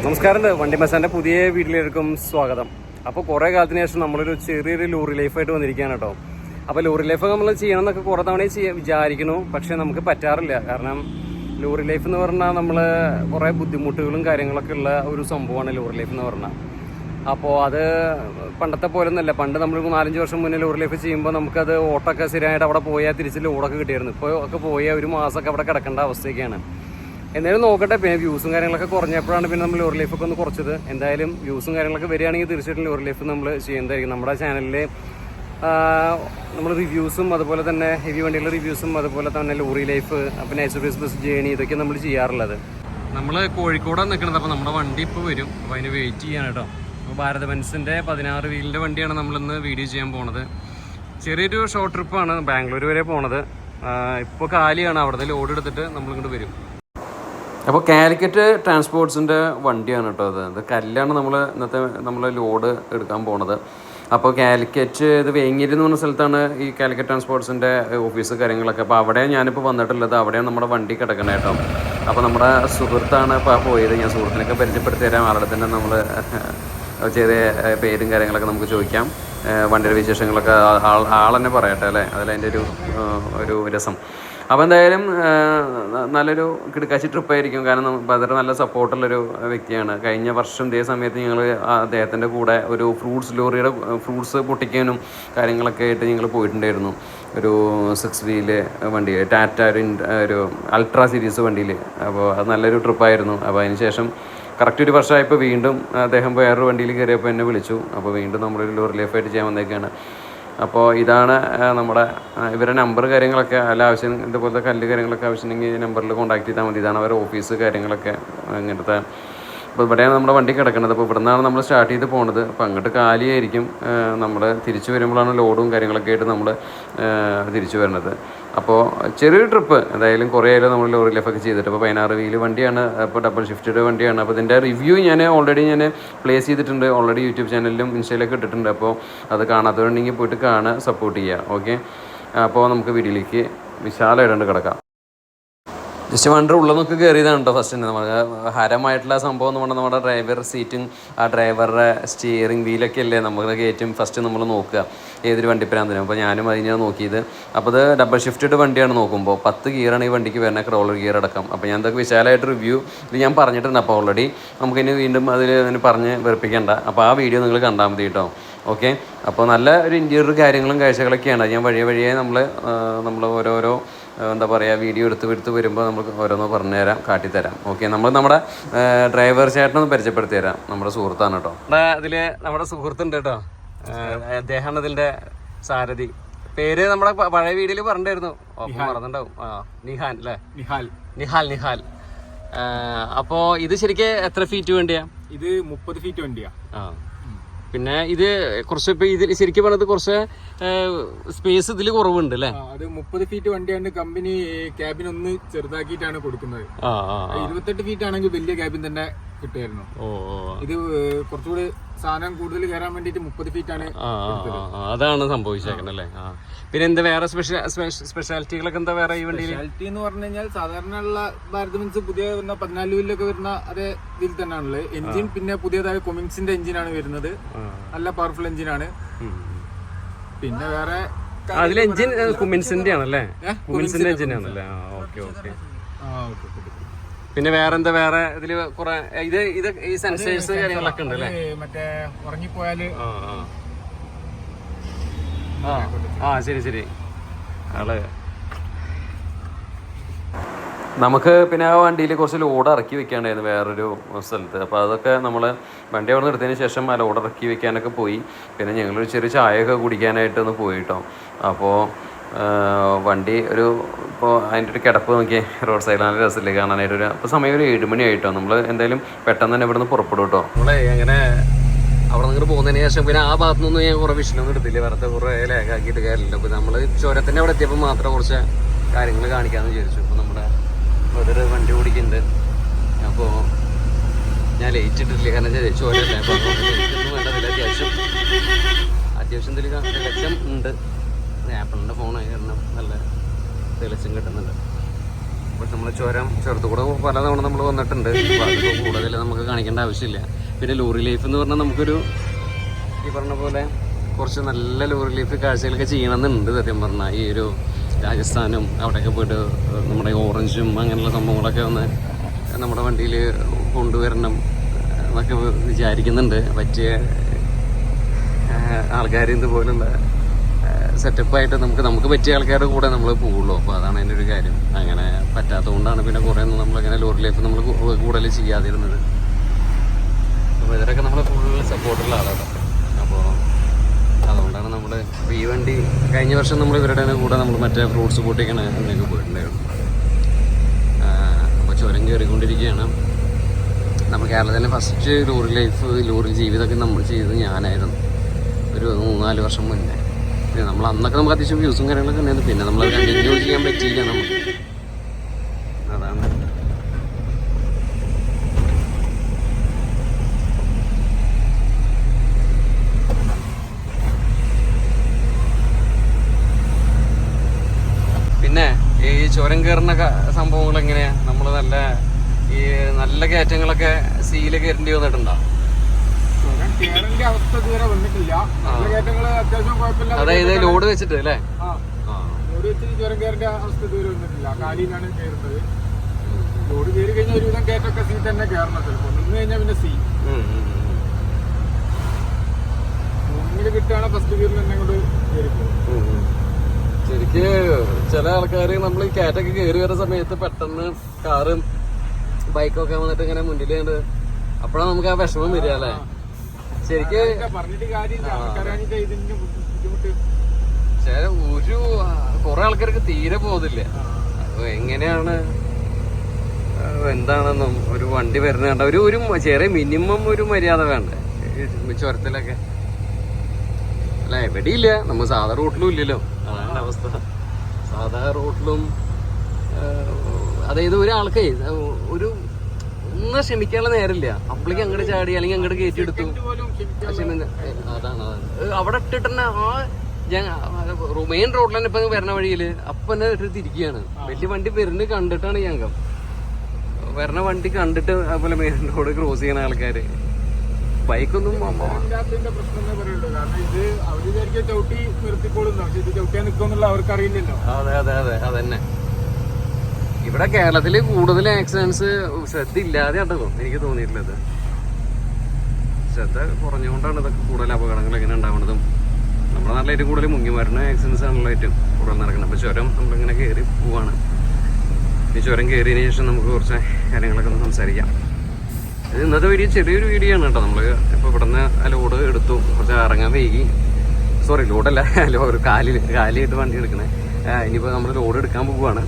നമസ്കാരം, വണ്ടി മസാന്റെ പുതിയ വീട്ടിലേക്കും സ്വാഗതം. അപ്പോൾ കുറേ കാലത്തിന് ശേഷം നമ്മളൊരു ചെറിയൊരു ലോറി ലൈഫായിട്ട് വന്നിരിക്കുകയാണ് കേട്ടോ. അപ്പോൾ ലോറി ലൈഫ് നമ്മൾ ചെയ്യണം എന്നൊക്കെ കുറേ തവണ വിചാരിക്കുന്നു, പക്ഷേ നമുക്ക് പറ്റാറില്ല. കാരണം ലോറി ലൈഫ് എന്ന് പറഞ്ഞാൽ നമ്മൾ കുറേ ബുദ്ധിമുട്ടുകളും കാര്യങ്ങളൊക്കെ ഉള്ള ഒരു സംഭവമാണ് ലോറി ലൈഫ് എന്ന് പറഞ്ഞാൽ. അപ്പോൾ അത് പണ്ടത്തെ പോലെ ഒന്നുമല്ല. പണ്ട് നമ്മൾ 4-5 വർഷം മുന്നേ ലോറി ലൈഫ് ചെയ്യുമ്പോൾ നമുക്കത് ഓട്ടമൊക്കെ ശരിയായിട്ട് അവിടെ പോയാൽ തിരിച്ച് ലോഡൊക്കെ കിട്ടിയായിരുന്നു. ഇപ്പോൾ ഒക്കെ പോയാൽ ഒരു മാസമൊക്കെ അവിടെ കിടക്കേണ്ട അവസ്ഥയൊക്കെയാണ്. എന്തായാലും നോക്കട്ടെ. പിന്നെ വ്യൂസും കാര്യങ്ങളൊക്കെ കുറഞ്ഞപ്പോഴാണ് പിന്നെ നമ്മൾ ലോറി ലൈഫൊക്കെ ഒന്ന് കുറച്ചത്. എന്തായാലും വ്യൂസും കാര്യങ്ങളൊക്കെ വരികയാണെങ്കിൽ തീർച്ചയായിട്ടും ലോറി ലൈഫ് നമ്മൾ ചെയ്യുന്നതായിരിക്കും. നമ്മുടെ ചാനലിൽ നമ്മൾ റിവ്യൂസും അതുപോലെ തന്നെ ഹെവി വണ്ടികളുടെ റിവ്യൂസും അതുപോലെ തന്നെ ലോറി ലൈഫ്, പിന്നെ എക്സ്പ്രസ് ബസ് ജേണി, ഇതൊക്കെ നമ്മൾ ചെയ്യാറുള്ളത്. നമ്മൾ കോഴിക്കോടാണ് നിൽക്കുന്നത്. അപ്പോൾ നമ്മുടെ വണ്ടി ഇപ്പോൾ വരും. അപ്പോൾ അതിന് വെയിറ്റ് ചെയ്യാൻ കേട്ടോ. അപ്പോൾ ഭാരത് ബെൻസിൻ്റെ 16 വീലിൻ്റെ വണ്ടിയാണ് നമ്മളിന്ന് വീഡിയോ ചെയ്യാൻ പോണത്. ചെറിയൊരു ഷോർട്ട് ട്രിപ്പാണ്, ബാംഗ്ലൂർ വരെ പോണത്. ഇപ്പോൾ കാലിയാണ്, അവിടുത്തെ ലോഡ് എടുത്തിട്ട് നമ്മളിങ്ങോട്ട് വരും. അപ്പോൾ കാലിക്കറ്റ് ട്രാൻസ്പോർട്ട്സിൻ്റെ വണ്ടിയാണ് കേട്ടോ അത് കല്ലാണ് നമ്മൾ ലോഡ് എടുക്കാൻ പോണത്. അപ്പോൾ കാലിക്കറ്റ് ഇത് വേങ്ങേരി എന്ന് പറഞ്ഞ സ്ഥലത്താണ് ഈ കാലിക്കറ്റ് ട്രാൻസ്പോർട്ട്സിൻ്റെ ഓഫീസ് കാര്യങ്ങളൊക്കെ. അപ്പോൾ അവിടെ ഞാനിപ്പോൾ വന്നിട്ടുള്ളത്, അവിടെയാണ് നമ്മുടെ വണ്ടി കിടക്കണേ കേട്ടോ. അപ്പോൾ നമ്മുടെ സുഹൃത്താണ് ഇപ്പോൾ പോയത്. ഞാൻ സുഹൃത്തിനൊക്കെ പരിചയപ്പെടുത്തി തരാം. ആളുടെ തന്നെ നമ്മൾ ചെറിയ പേരും കാര്യങ്ങളൊക്കെ നമുക്ക് ചോദിക്കാം. വണ്ടിയുടെ വിശേഷങ്ങളൊക്കെ ആളെന്നെ പറയട്ടെ അല്ലേ, അതിലതിൻ്റെ ഒരു രസം. അപ്പോൾ എന്തായാലും നല്ലൊരു കിടക്കാച്ചി ട്രിപ്പായിരിക്കും. കാരണം വളരെ നല്ല സപ്പോർട്ടുള്ളൊരു വ്യക്തിയാണ്. കഴിഞ്ഞ വർഷം ഇതേ സമയത്ത് ഞങ്ങൾ അദ്ദേഹത്തിൻ്റെ കൂടെ ഒരു ഫ്രൂട്ട്സ് ലോറിയുടെ ഫ്രൂട്ട്സ് പൊട്ടിക്കാനും കാര്യങ്ങളൊക്കെ ആയിട്ട് ഞങ്ങൾ പോയിട്ടുണ്ടായിരുന്നു. ഒരു 6 വീല് വണ്ടി, ടാറ്റ ഒരു അൾട്രാ സീരീസ് വണ്ടിയിൽ. അപ്പോൾ അത് നല്ലൊരു ട്രിപ്പായിരുന്നു. അപ്പോൾ അതിന് ശേഷം കറക്റ്റ് ഒരു വർഷമായപ്പോൾ വീണ്ടും അദ്ദേഹം വേറൊരു വണ്ടിയിൽ കയറിയപ്പോൾ എന്നെ വിളിച്ചു. അപ്പോൾ വീണ്ടും നമ്മളൊരു ലോറി ലൈഫായിട്ട് ചെയ്യാൻ വന്നേക്കാണ്. അപ്പോൾ ഇതാണ് നമ്മുടെ ഇവരുടെ നമ്പർ കാര്യങ്ങളൊക്കെ. അല്ല ആവശ്യം ഇതുപോലത്തെ കല്ല് കാര്യങ്ങളൊക്കെ ആവശ്യമുണ്ടെങ്കിൽ നമ്പറിൽ കോൺടാക്ട് ചെയ്താൽ മതി. ഇതാണ് അവരുടെ ഓഫീസ് കാര്യങ്ങളൊക്കെ അങ്ങനത്തെ. അപ്പോൾ ഇവിടെയാണ് നമ്മുടെ വണ്ടി കിടക്കുന്നത്. അപ്പോൾ ഇവിടെ നിന്നാണ് നമ്മൾ സ്റ്റാർട്ട് ചെയ്ത് പോകുന്നത്. അപ്പോൾ അങ്ങോട്ട് കാലിയായിരിക്കും. നമ്മൾ തിരിച്ചു വരുമ്പോഴാണ് ലോഡും കാര്യങ്ങളൊക്കെ ആയിട്ട് നമ്മൾ തിരിച്ചു വരുന്നത്. അപ്പോൾ ചെറിയൊരു ട്രിപ്പ് എന്തായാലും കുറേ ആയാലും നമ്മൾ ലോറി ലൈഫൊക്കെ ചെയ്തിട്ട്. അപ്പോൾ 16 വീല് വണ്ടിയാണ്. അപ്പോൾ ഡബിൾ ഷിഫ്റ്റഡ് വണ്ടിയാണ്. അപ്പോൾ ഇതിൻ്റെ റിവ്യൂ ഞാൻ ഓൾറെഡി പ്ലേസ് ചെയ്തിട്ടുണ്ട്. ഓൾറെഡി യൂട്യൂബ് ചാനലിലും ഇൻസ്റ്റയിലൊക്കെ ഇട്ടിട്ടുണ്ട്. അപ്പോൾ അത് കാണാത്തവരുണ്ടെങ്കിൽ പോയിട്ട് കാണുക, സപ്പോർട്ട് ചെയ്യുക. ഓക്കെ, അപ്പോൾ നമുക്ക് വീഡിയോയിലേക്ക് വിശാലമായിട്ടുണ്ട് കിടക്കാം. ജസ്റ്റ് വണ്ടി ഉള്ളതൊക്കെ കയറിയതാണ് കേട്ടോ. ഫസ്റ്റ് തന്നെ നമുക്ക് ഹരമായിട്ടുള്ള സംഭവം എന്ന് പറഞ്ഞാൽ നമ്മുടെ ഡ്രൈവർ സീറ്റും ആ ഡ്രൈവറുടെ സ്റ്റിയറിംഗ് വീലൊക്കെ അല്ലേ നമുക്ക് കയറ്റും ഫസ്റ്റ് നമ്മൾ നോക്കുക ഏതൊരു വണ്ടിപ്പരാന്തിനും. അപ്പോൾ ഞാനും അതിനാണ് നോക്കിയത്. അപ്പോൾ ഇത് ഡബിൾ ഷിഫ്റ്റഡ് വണ്ടിയാണ്. നോക്കുമ്പോൾ 10 ഗിയറാണ് ഈ വണ്ടിക്ക് വരുന്നത്, ക്രോളർ ഗിയർ അടക്കം. അപ്പോൾ ഞാൻ ഇതൊക്കെ വിശാലമായിട്ട് റിവ്യൂ ഇത് ഞാൻ പറഞ്ഞിട്ടുണ്ട്. അപ്പോൾ ഓൾറെഡി നമുക്കിനി വീണ്ടും അതിന് പറഞ്ഞ് വെറുപ്പിക്കേണ്ട. അപ്പോൾ ആ വീഡിയോ നിങ്ങൾ കണ്ടാൽ മതി കേട്ടോ. ഓക്കെ, അപ്പോൾ നല്ല ഒരു ഇൻറ്റീരിയർ കാര്യങ്ങളും കാഴ്ചകളൊക്കെയാണ്. ഞാൻ വഴിയെ നമ്മൾ ഓരോരോ എന്താ പറയുക വീഡിയോ എടുത്ത് വരുമ്പോൾ നമുക്ക് ഓരോന്ന് പറഞ്ഞുതരാം, കാട്ടിത്തരാം. ഓക്കെ, നമ്മുടെ ഡ്രൈവർ ചേട്ടനൊന്ന് പരിചയപ്പെടുത്തി തരാം. നമ്മുടെ സുഹൃത്താണ് കേട്ടോ. ഇതിൽ നമ്മുടെ സുഹൃത്തുണ്ട് കേട്ടോ. അദ്ദേഹമാണ് ഇതിൻ്റെ സാരഥി. പേര് നമ്മുടെ പഴയ വീഡിയോയിൽ പറഞ്ഞിട്ടായിരുന്നു, മറന്നിട്ടുണ്ടാവും. നിഹാൽ അല്ലേ? നിഹാൽ. അപ്പോൾ ഇത് ശരിക്കും എത്ര ഫീറ്റ് വണ്ടിയാ? ഇത് 30 ഫീറ്റ് വണ്ടിയാ. പിന്നെ ഇത് കുറച്ച് ഇപ്പൊ ഇതിൽ ശരിക്കും പറഞ്ഞത് കുറച്ച് സ്പേസ് ഇതിൽ കുറവുണ്ട് അല്ലേ? അത് 30 ഫീറ്റ് വണ്ടിയാണ്. കമ്പനി ക്യാബിൻ ഒന്ന് ചെറുതാക്കിയിട്ടാണ് കൊടുക്കുന്നത്. 28 ഫീറ്റ് ആണെങ്കിൽ വലിയ ക്യാബിൻ തന്നെ കിട്ടുമായിരുന്നു. ഇത് കുറച്ചുകൂടി സാധനം കൂടുതൽ കയറാൻ വേണ്ടിട്ട് 30 ഫീറ്റ് ആണ്. അതാണ് സംഭവിച്ചേക്കുന്നത് അല്ലേ? പിന്നെ എന്താ വേറെ സ്പെഷ്യാലിറ്റികളൊക്കെ എന്താ വേറെ ഈ വണ്ടിയിൽ? സ്പെഷ്യാലിറ്റി എന്ന് പറഞ്ഞു കഴിഞ്ഞാൽ സാധാരണ ഉള്ള ഭാരത് ബെൻസ് പുതിയ 14 വീലിലൊക്കെ വരുന്ന അതേ ഇതിൽ തന്നെയാണുള്ളത്. എഞ്ചിൻ പിന്നെ പുതിയതായ കൊമിൻസിന്റെ എഞ്ചിനാണ് വരുന്നത്. നല്ല പവർഫുൾ എഞ്ചിനാണ്. പിന്നെ വേറെ അതിൽ എഞ്ചിൻ കുമിൻസിന്റെ ആണല്ലേ? കുമിൻസിന്റെ എഞ്ചിൻ ആണല്ലേ? ഓക്കെ. പിന്നെ വേറെന്താ വേറെ ഇതില് കുറെ ഇത് ഈ സെൻസേഴ്സ് കാര്യങ്ങളൊക്കെ ഉണ്ട് അല്ലേ? മറ്റേ ഉറങ്ങിപ്പോയാല് ശരി ആള് നമുക്ക് പിന്നെ ആ വണ്ടിയിൽ കുറച്ച് ലോഡ് ഇറക്കി വെക്കാണ്ടായിരുന്നു വേറൊരു സ്ഥലത്ത്. അപ്പോൾ അതൊക്കെ നമ്മൾ വണ്ടി അവിടെ നിർത്തിയതിന് ശേഷം ആ ലോഡ് ഇറക്കി വെക്കാനൊക്കെ പോയി. പിന്നെ ഞങ്ങളൊരു ചെറിയ ചായയൊക്കെ കുടിക്കാനായിട്ടൊന്ന് പോയി കേട്ടോ. അപ്പോൾ വണ്ടി ഇപ്പോൾ അതിൻ്റെ ഒരു കിടപ്പ് നോക്കിയേ, റോഡ് സൈഡിൽ നല്ല രസമില്ലേ കാണാനായിട്ട്. അപ്പോൾ സമയം ഒരു 7 മണി ആയിട്ടോ. നമ്മൾ എന്തായാലും പെട്ടെന്ന് തന്നെ ഇവിടെ നിന്ന് പുറപ്പെടും കേട്ടോ. നമ്മളെ അങ്ങനെ അവിടെ നിന്ന് പോകുന്നതിന് ശേഷം പിന്നെ ആ ഭാഗത്തു നിന്നൊന്നും ഞാൻ കുറേ വിഷയമൊന്നും എടുത്തില്ല. വെറുതെ കുറേ ലേഖാക്കിയിട്ട് കാര്യമില്ല. അപ്പോൾ നമ്മൾ ചുരത്തിൻ്റെ അവിടെ എത്തിയപ്പോൾ മാത്രം കുറച്ച് കാര്യങ്ങൾ കാണിക്കാമെന്ന് വിചാരിച്ചു. ഇപ്പോൾ നമ്മുടെ അതൊരു വണ്ടി ഓടിക്കുന്നുണ്ട്. അപ്പോൾ ഞാൻ ലേറ്റ് ഇട്ടിട്ടില്ല, കാരണം ചോരല്ല. അപ്പോൾ ലേറ്റൊന്നും വേണ്ടതില്ല. അത്യാവശ്യം തെളിച്ചം ഉണ്ട്. ആപ്പിളിൻ്റെ ഫോണായി കാരണം നല്ല തെളിച്ചം കിട്ടുന്നുണ്ട്. നമ്മൾ ചുരം ചെറുത്തുകൂടെ പലതവണ നമ്മൾ വന്നിട്ടുണ്ട്. അപ്പോൾ അതിപ്പോൾ കൂടുതൽ നമുക്ക് കാണിക്കേണ്ട ആവശ്യമില്ല. പിന്നെ ലോറി ലൈഫ് എന്ന് പറഞ്ഞാൽ നമുക്കൊരു ഈ പറഞ്ഞ പോലെ കുറച്ച് നല്ല ലോറി ലൈഫ് കാഴ്ചകളൊക്കെ ചെയ്യണമെന്നുണ്ട് സത്യം പറഞ്ഞാൽ. ഈ ഒരു രാജസ്ഥാനും അവിടെയൊക്കെ പോയിട്ട് നമ്മുടെ ഓറഞ്ചും അങ്ങനെയുള്ള സംഭവങ്ങളൊക്കെ ഒന്ന് നമ്മുടെ വണ്ടിയിൽ കൊണ്ടുവരണം എന്നൊക്കെ വിചാരിക്കുന്നുണ്ട്. പറ്റിയ ആൾക്കാർ ഇതുപോലുള്ള സെറ്റപ്പായിട്ട് നമുക്ക് പറ്റിയ ആൾക്കാരുടെ കൂടെ നമ്മൾ പോകുള്ളൂ. അപ്പോൾ അതാണ് അതിൻ്റെ ഒരു കാര്യം. അങ്ങനെ പറ്റാത്തതുകൊണ്ടാണ് പിന്നെ കുറേ ഒന്നും നമ്മളിങ്ങനെ ലോറി ലൈഫ് നമ്മൾ കൂടുതൽ ചെയ്യാതിരുന്നത്. അപ്പോൾ ഇതിലൊക്കെ നമ്മൾ ഫുൾ സപ്പോർട്ടുള്ള ആളാണ്. അപ്പോൾ അതുകൊണ്ടാണ് നമ്മൾ ഈ വണ്ടി കഴിഞ്ഞ വർഷം നമ്മൾ ഇവരുടെ കൂടെ നമ്മൾ മറ്റേ ഫ്രൂട്ട്സ് കൂട്ടിക്കാണ് എന്നൊക്കെ പോയിട്ടുണ്ടായിരുന്നു. അപ്പോൾ ചുരം കയറിക്കൊണ്ടിരിക്കുകയാണ്. നമ്മൾ കേരളത്തിലെ ഫസ്റ്റ് ലോറി ജീവിതമൊക്കെ നമ്മൾ ചെയ്തത് ഞാനായിരുന്നു ഒരു 3-4 വർഷം മുന്നേ. പിന്നെ നമ്മൾ അന്നൊക്കെ നമുക്ക് അത്യാവശ്യം വ്യൂസും കാര്യങ്ങളൊക്കെ ഉണ്ടായിരുന്നു. പിന്നെ നമ്മൾ കണ്ടിന്യൂ ചെയ്യാൻ പറ്റിയില്ല നമുക്ക്. അതാണ് പിന്നെ ഈ ചുരം കയറുന്ന സംഭവങ്ങൾ എങ്ങനെയാ? നമ്മൾ നല്ല കയറ്റങ്ങളൊക്കെ സീല് കയറേണ്ടി വന്നിട്ടുണ്ടോ? അവസ്ഥ ഇതുവരെ വന്നിട്ടില്ല. അതായത് ലോഡ് വെച്ചിട്ട് അല്ലേ? ലോഡ് വെച്ചിട്ട് ചുരം കയറേണ്ട അവസ്ഥ ഇതുവരെ വന്നിട്ടില്ല. കാലിയിലാണ് കയറുന്നത്. ലോഡ് കയറി കഴിഞ്ഞാൽ ഒരുവിധം കയറ്റൊക്കെ സീ തന്നെ കയറണം. ചിലപ്പോൾ നിന്ന് കഴിഞ്ഞാൽ പിന്നെ സീ മൂന്നില് കിട്ടുകയാണ് ഫസ്റ്റ് ഗിയറിൽ തന്നെ കൊണ്ട് കയറിപ്പോകും. ശരിക്ക് ചില ആൾക്കാർ നമ്മൾ ഈ കയറ്റൊക്കെ കയറി വരുന്ന സമയത്ത് പെട്ടെന്ന് കാറും ബൈക്കൊക്കെ വന്നിട്ട് ഇങ്ങനെ മുന്നിൽ കണ്ട് അപ്പോഴാണ് നമുക്ക് ആ വിഷമം വരിക അല്ലേ? ശരിക്ക് പറഞ്ഞിട്ട് കാര്യമില്ല. ഇതിന്റെ ബുദ്ധിമുട്ട് കുറെ ആൾക്കാർക്ക് തീരെ പോകുന്നില്ല. എങ്ങനെയാണ് എന്താണെന്നും ഒരു വണ്ടി വരുന്ന കണ്ട ഒരു ചെറിയ മിനിമം ഒരു മര്യാദ വേണ്ടേ ചുരത്തിലൊക്കെ? അല്ല എവിടെയില്ല, നമ്മൾ സാധാ റൂട്ടിലും ഇല്ലല്ലോ. അതാണ് അവസ്ഥ. സാധാ റൂട്ടിലും അതായത് ഒരാൾക്ക് ഒന്നും ക്ഷമിക്കാനുള്ള നേരമില്ല. അപ്പളേക്ക് അങ്ങോട്ട് ചാടി അല്ലെങ്കിൽ അങ്ങോട്ട് കയറ്റി എടുത്തു. അതാണ് അവിടെ ഇട്ടിട്ട് തന്നെ മെയിൻ റോഡിൽ തന്നെ ഇപ്പൊ വരണ വഴിയില് അപ്പൊ തന്നെ ഇട്ട് തിരിക്കുകയാണ്. വലിയ വണ്ടി വരുന്നത് കണ്ടിട്ടാണ് ഞങ്ങൾ വരണ വണ്ടി കണ്ടിട്ട് അതുപോലെ മെയിൻ റോഡ് ക്രോസ് ചെയ്യണ ആൾക്കാര് ബൈക്കൊന്നും അതെ അതെ അതെ അതന്നെ. ഇവിടെ കേരളത്തില് കൂടുതൽ ആക്സിഡൻസ് ശ്രദ്ധ ഇല്ലാതെ ആട്ടോ എനിക്ക് തോന്നിയിട്ടുള്ളത്. ശ്രദ്ധ കുറഞ്ഞുകൊണ്ടാണ് ഇതൊക്കെ കൂടുതൽ അപകടങ്ങൾ എങ്ങനെ ഉണ്ടാവുന്നതും. നമ്മുടെ നാട്ടിൽ ഏറ്റവും കൂടുതൽ മുങ്ങിമരണ ആക്സിഡൻസ് ആണല്ലോ ഏറ്റവും കൂടുതൽ നടക്കുന്നത്. അപ്പോൾ ചുരം നമ്മളിങ്ങനെ കയറി പോവാണ്. ഈ ചുരം കയറിയതിന് ശേഷം നമുക്ക് കുറച്ച് കാര്യങ്ങളൊക്കെ ഒന്ന് സംസാരിക്കാം. ഇത് ഇന്നത്തെ വീഡിയോ ചെറിയൊരു വീഡിയോ ആണ് കേട്ടോ. നമ്മൾ ഇപ്പോൾ ഇവിടുന്ന് ലോഡ് എടുത്തു, കുറച്ച് ഇറങ്ങാൻ വൈകി. സോറി ലോഡല്ല, കാലിയിട്ട് വണ്ടി എടുക്കണേ. ഇനിയിപ്പോൾ നമ്മൾ ലോഡ് എടുക്കാൻ പോവുകയാണ്.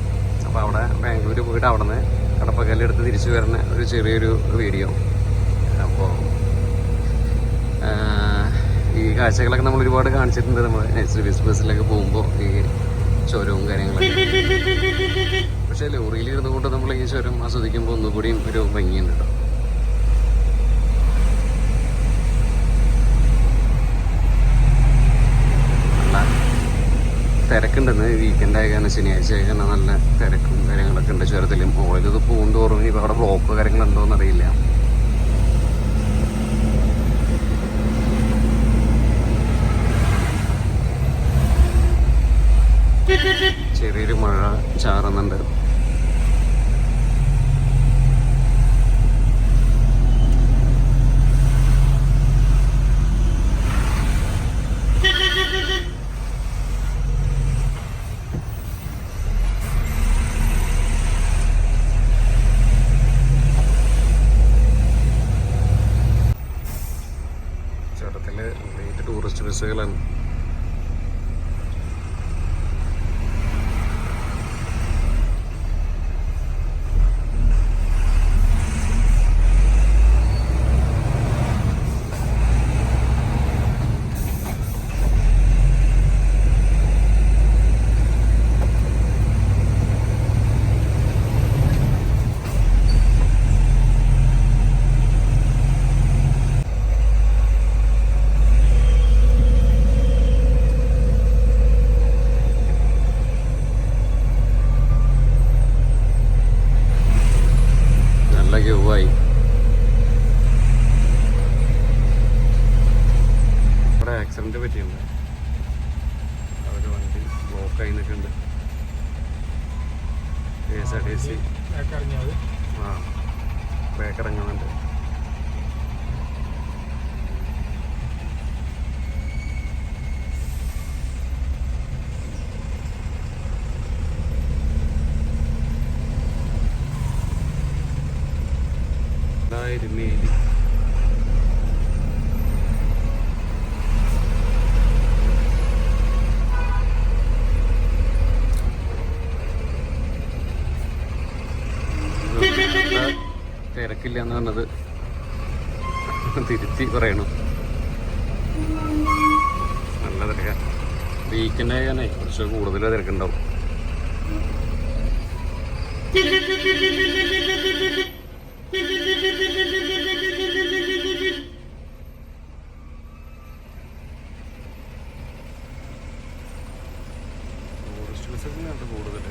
അപ്പോൾ അവിടെ ബാംഗ്ലൂർ പോയിട്ട് അവിടെ നിന്ന് കടപ്പക്കല്ലെടുത്ത് തിരിച്ചു വരുന്ന ഒരു ചെറിയൊരു വീഡിയോ. അപ്പോൾ ഈ കാഴ്ചകളൊക്കെ നമ്മൾ ഒരുപാട് കാണിച്ചിട്ടുണ്ട്. നമ്മൾ സർവീസ് ബസ്സിലൊക്കെ പോകുമ്പോൾ ഈ ചുരവും കാര്യങ്ങളൊക്കെ. പക്ഷേ ലോറിയിൽ ഇരുന്നുകൊണ്ട് നമ്മൾ ഈ ചുരം ആസ്വദിക്കുമ്പോൾ ഒന്നുകൂടിയും ഒരു ഭംഗിയുണ്ട് കേട്ടോ. തിരക്കുണ്ടെന്ന് വീക്കെൻഡ് ആയ കാരണം ശനിയാഴ്ച ആയ കാരണം നല്ല തിരക്കും കാര്യങ്ങളൊക്കെ ഉണ്ട് ചുരത്തിലും. ഓരോ പോകും തോറും ഇനിയിപ്പോൾ അവിടെ ബ്ലോക്കോ കാര്യങ്ങളുണ്ടോയെന്ന് അറിയില്ല. ചെറിയൊരു മഴ ചാറുന്നുണ്ട്. ചുരത്തില് ടൂറിസ്റ്റ് ബസ്സുകളാണ്. വേലി. തിരക്കില്ല എന്ന് പറഞ്ഞത് തിരുത്തി പറയണു. നല്ല തിരക്ക. വീക്കെൻഡ് ആയാലേ കുറച്ച് കൂടുതൽ തിരക്കുണ്ടാവും. ടൂറിസ്റ്റ് ബസ്സൊക്കെ കൂടുതൽ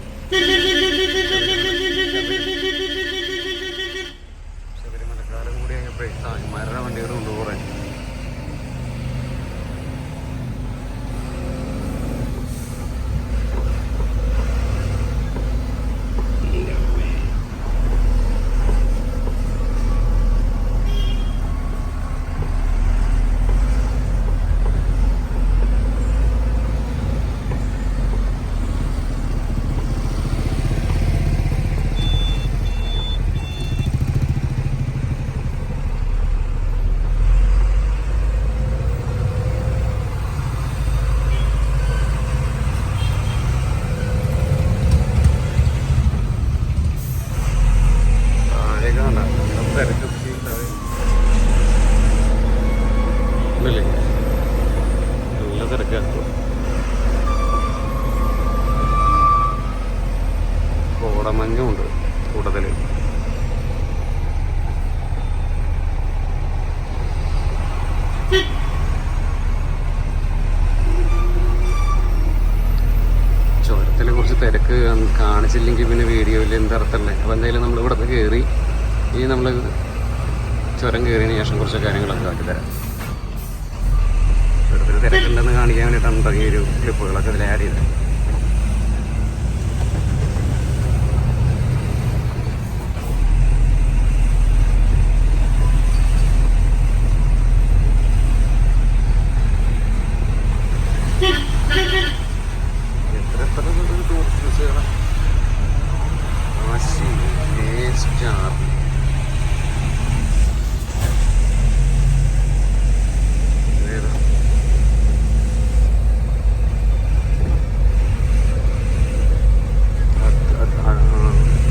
ശബരിമലക്കാലം കൂടി ആയപ്പോഴേ തായ്മാരുടെ വണ്ടികളുണ്ട് കുറേ. നല്ല തിരക്കാണ്. കോടമഞ്ഞുണ്ട് കൂടുതൽ. ചുരത്തിൽ കുറച്ച് തിരക്ക് കാണിച്ചില്ലെങ്കിൽ പിന്നെ വീഡിയോയിൽ എന്തർത്ഥമല്ലേ. അപ്പോൾ എന്തായാലും നമ്മൾ ഇവിടെ നിന്ന് കയറി ഇനി നമ്മൾ ചുരം കയറിയതിന് ശേഷം കുറച്ച് കാര്യങ്ങളൊക്കെ ആക്കി തരാം. ചുരത്തിൽ തിരക്കുണ്ടെന്ന് കാണിക്കാൻ വേണ്ടിയിട്ടാണ് ഈ ഒരു ക്ലിപ്പുകളൊക്കെ ഇതിൽ ആഡ് ചെയ്തത്. എത്ര ടൂറിസ്റ്റ് ബസ്സുകളാണ്. സ്റ്റാർ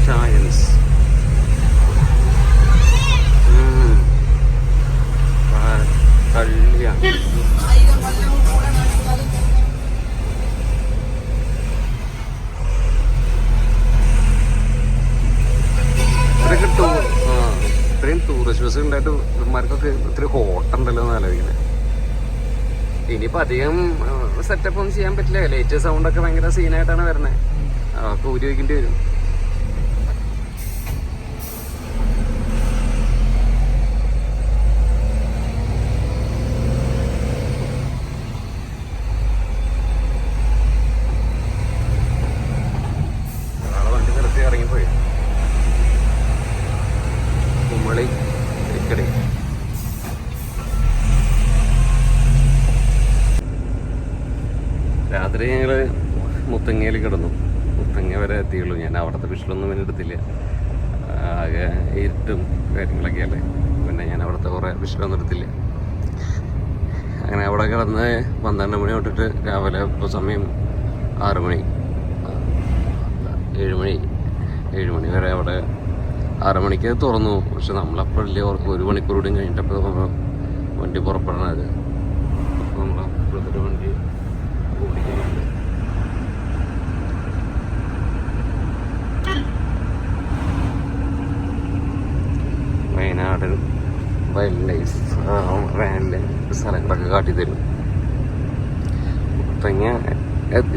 ഷായൻസ് കല്യാൺ. ഇത്രയും ടൂറിസ്റ്റ് ബസ് ഉണ്ടായിട്ട് ഇവന്മാർക്കൊക്കെ ഇത്തിരി ഹോട്ടുണ്ടല്ലോ എന്ന് ആലോചിക്കുന്നത്. ഇനിയിപ്പോൾ അധികം സെറ്റപ്പ് ഒന്നും ചെയ്യാൻ പറ്റില്ല. ലേറ്റ് സൗണ്ടൊക്കെ ഭയങ്കര സീനായിട്ടാണ് വരുന്നത്. അതൊക്കെ ഊരി വയ്ക്കേണ്ടി വരും. വണ്ടി നിർത്തി ഇറങ്ങിപ്പോയി. കുമളി ഇക്കടി രാത്രി ഞങ്ങൾ മുത്തങ്ങയിൽ കിടന്നു. മുത്തങ്ങ വരെ എത്തിയുള്ളൂ. ഞാൻ അവിടുത്തെ വിഷലൊന്നും പിന്നെ എടുത്തില്ല. ആകെ ഇരുട്ടും കാര്യങ്ങളൊക്കെ അല്ലേ. പിന്നെ ഞാൻ അവിടുത്തെ കുറേ വിഷലൊന്നും എടുത്തില്ല. അങ്ങനെ അവിടെ കിടന്ന് 12 മണി തൊട്ടിട്ട് രാവിലെ ഇപ്പോൾ സമയം 6 മണി 7 മണി വരെ അവിടെ 6 മണിക്ക് തുറന്നു. പക്ഷെ നമ്മളപ്പോഴല്ലേ 1 മണിക്കൂർ കൂടി കഴിഞ്ഞിട്ടപ്പോൾ വണ്ടി പുറപ്പെടണത്. അപ്പോൾ നമ്മളപ്പോഴത്തെ വണ്ടി ഓടിക്കുന്നുണ്ട്. വയനാടൻ വൈൽഡ് ലൈഫ് വാനിലെ സ്ഥലങ്ങളൊക്കെ കാട്ടിത്തരും. മുത്തങ്ങ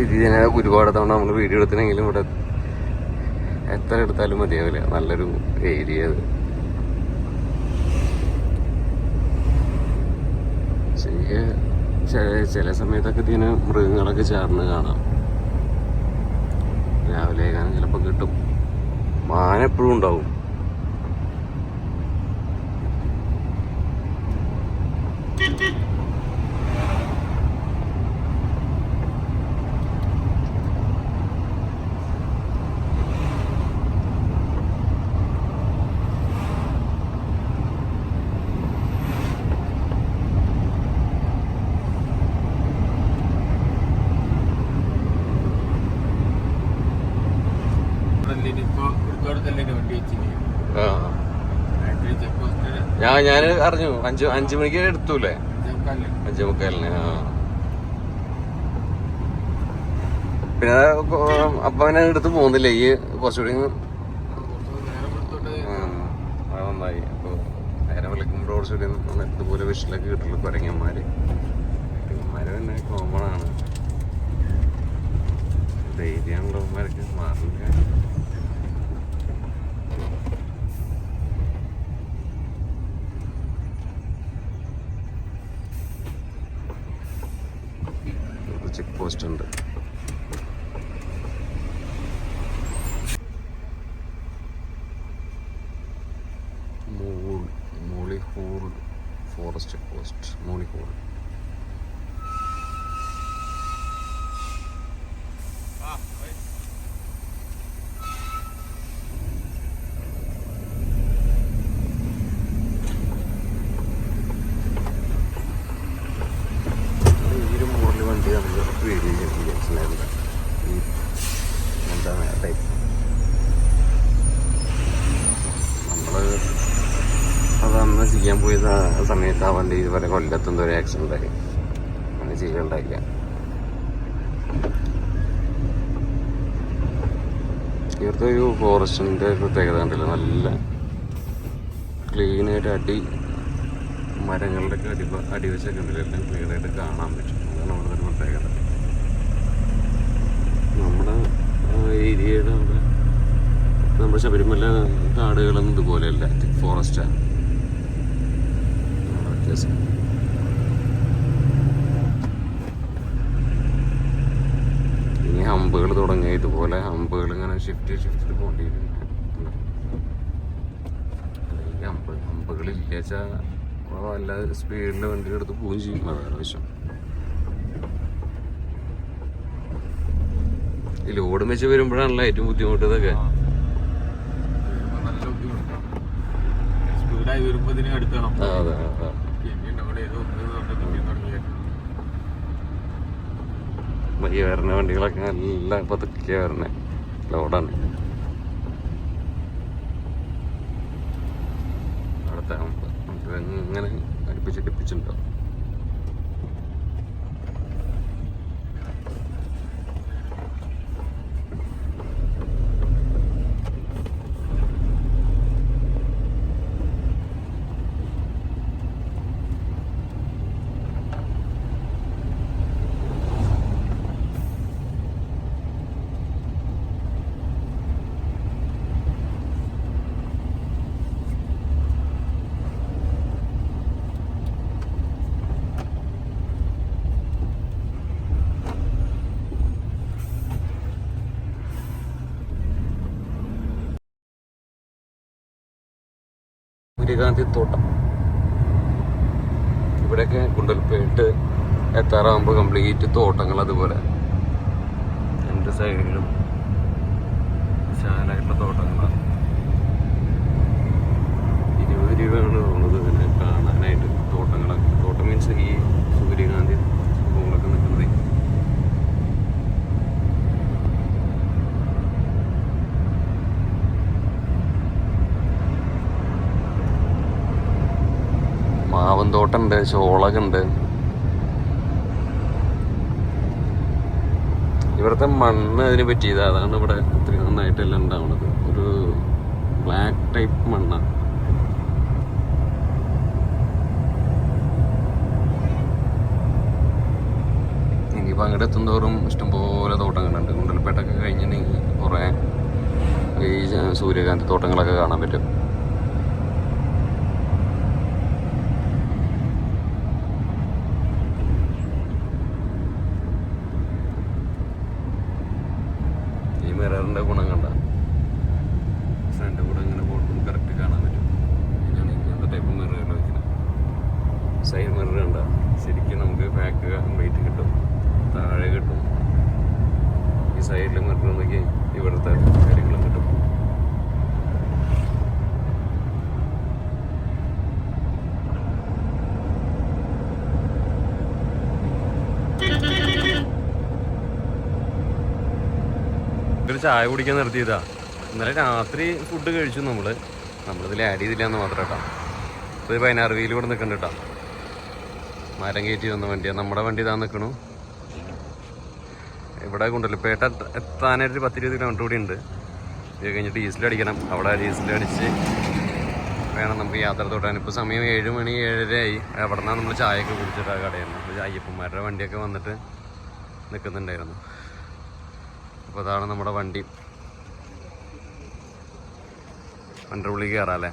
ഇതിനെ ഒരുപാട് തവണ നമ്മൾ വീഡിയോ എടുത്തിനെങ്കിലും ഇവിടെ എത്ര എടുത്താലും മതിയാവില്ല. നല്ലൊരു ഏരിയ അത്. ചില സമയത്തൊക്കെ ഇതിന് മൃഗങ്ങളൊക്കെ ചേർന്ന് കാണാം. രാവിലെ കാണാൻ ചിലപ്പോൾ കിട്ടും. മാന എപ്പോഴും ഉണ്ടാവും. ഞാൻ അറിഞ്ഞു 5 മണിക്ക് എടുത്തൂല്ലേ 5:45. പിന്നെ അപ്പൊ അവനെ എടുത്ത് പോകുന്നില്ല ഈ കുറച്ചുകൂടി നന്നായി. അപ്പൊ നേരം വിളിക്കുമ്പോൾ കുറച്ചുകൂടി ഇതുപോലെ വിഷലൊക്കെ കിട്ടുള്ളൂ. കുരങ്ങന്മാര് പിന്നെ കോമൺ ആണ്. ധൈര്യമുള്ളവന്മാർക്ക് മാറില്ല. ചെക്ക് പോസ്റ്റ് ഉണ്ട്. മൂളിഹോൾ ഫോറസ്റ്റ് ചെക്ക് പോസ്റ്റ്. മൂളിഹോൾ അതന്ന് ചെയ്യാൻ പോയ സമയത്ത് ആ വണ്ടി ഇതുപോലെ കൊല്ലത്തുനിന്ന് ഒരു ആക്സിഡന്റ് ആയി. അങ്ങനെ ചെയ്യണ്ടായില്ല. ഇവിടുത്തെ ഒരു ഫോറസ്റ്റിന്റെ പ്രത്യേകത ഉണ്ടല്ലോ, നല്ല ക്ലീനായിട്ട് മരങ്ങളുടെ ഒക്കെ അടിവശൊക്കെ ഉണ്ടല്ലോ, എല്ലാം ക്ലിയറായിട്ട് കാണാൻ പറ്റും. അതാണ് നമ്മുടെ ഒരു പ്രത്യേകത. നമ്മുടെ ഏരിയയുടെ അവിടെ നമ്മുടെ ശബരിമല കാടുകളൊന്നും ഇതുപോലെയല്ല, ഫോറസ്റ്റാണ്. വ്യത്യാസം. ഇനി ഹമ്പുകൾ തുടങ്ങി. ഇതുപോലെ ഹമ്പുകൾ ഇങ്ങനെ ഷിഫ്റ്റ് പോകേണ്ടിയിരുന്നു. ഹമ്പുകൾ ഇല്ലാച്ചാൽ വല്ല സ്പീഡിൽ വണ്ടി എടുത്ത് പോവുകയും ചെയ്യും. അതാണ് വിഷയം. ഈ ലോഡ് വെച്ച് വരുമ്പോഴാണല്ലോ ഏറ്റവും ബുദ്ധിമുട്ട്. ഇതൊക്കെ ഈ വരുന്ന വണ്ടികളൊക്കെ നല്ല പതുക്കെ വരണേ ലോഡാണ്. അടുത്ത ഇങ്ങനെ അടുപ്പിച്ചിട്ടുണ്ടാവും. സൂര്യകാന്തി തോട്ടം ഇവിടെയൊക്കെ ഗുണ്ടൽപേട്ട് എത്താറാകുമ്പോൾ കംപ്ലീറ്റ് തോട്ടങ്ങൾ. അതുപോലെ രണ്ട് സൈഡിലും വിശാലമായിട്ടുള്ള തോട്ടങ്ങളാണ്. 20 രൂപയാണ് തോന്നുന്നത് ഇതിനെ കാണാനായിട്ട്. തോട്ടം മീൻസ് ഈ സൂര്യകാന്തി പൂളൊക്കെ നിൽക്കുന്നത്. മാവന്തോട്ടമുണ്ട്, ചോളകുണ്ട്. ഇവിടുത്തെ മണ്ണ് അതിന് പറ്റിയത്. അതാണ് ഇവിടെ ഇത്തിരി നന്നായിട്ടെല്ലാം ഉണ്ടാവുന്നത്. ഒരു ബ്ലാക്ക് ടൈപ്പ് മണ്ണാണ്. ഇനിയിപ്പോൾ അങ്ങോട്ട് എത്തുന്തോറും ഇഷ്ടംപോലെ തോട്ടങ്ങളുണ്ട്. ഗുണ്ടൽപേട്ടൊക്കെ കഴിഞ്ഞിട്ടുണ്ടെങ്കിൽ കുറേ ഈ സൂര്യകാന്തി തോട്ടങ്ങളൊക്കെ കാണാൻ പറ്റും. മിററിൻ്റെ ഗുണം കണ്ട ഫ്രണ്ട് കൂടെ ഇങ്ങനെ പോകുമ്പോൾ കറക്റ്റ് കാണാൻ പറ്റും. ഇങ്ങനെയാണ് ഇങ്ങനത്തെ ടൈപ്പ് മിററുകൾ വയ്ക്കുന്നത്. സൈഡ് മിറർ കണ്ട ശരിക്കും നമുക്ക് ബാക്ക് കംപ്ലീറ്റ് കിട്ടും, താഴെ കിട്ടും. ഈ സൈഡിൽ മിറർ നോക്കി ഇവിടുത്തെ കാര്യങ്ങളും കിട്ടും. ഒരു ചായ കുടിക്കാൻ നിർത്തിയതാ. ഇന്നലെ രാത്രി ഫുഡ് കഴിച്ചു. നമ്മളിതിൽ ആഡ് ചെയ്തില്ല എന്ന് മാത്രം കേട്ടോ. ഇത് 16 വീല് കൂടെ നിൽക്കുന്നുണ്ട് കേട്ടോ. മരം കയറ്റി വന്ന വണ്ടിയാണ്. നമ്മുടെ വണ്ടി ഇതാ നിൽക്കണു. ഇവിടെ കുണ്ടലിപ്പേട്ട എത്താനായിട്ട് 10-20 കിലോമീറ്റർ കൂടി ഉണ്ട്. ഇത് കഴിഞ്ഞ് ഡീസലടിക്കണം. അവിടെ ഡീസലടിച്ച് വേണം നമുക്ക് യാത്ര തുടരാൻ. ഇപ്പോൾ സമയം 7 മണി 7:30 ആയി. അവിടെ നിന്നാണ് നമ്മൾ ചായയൊക്കെ കുടിച്ചിട്ട് ആ കടയിൽ നിന്ന് അയ്യപ്പന്മാരുടെ വണ്ടിയൊക്കെ വന്നിട്ട് നിൽക്കുന്നുണ്ടായിരുന്നു. അപ്പോൾ അതാണ് നമ്മുടെ വണ്ടി. വണ്ടർപുള്ളി കയറാം അല്ലേ.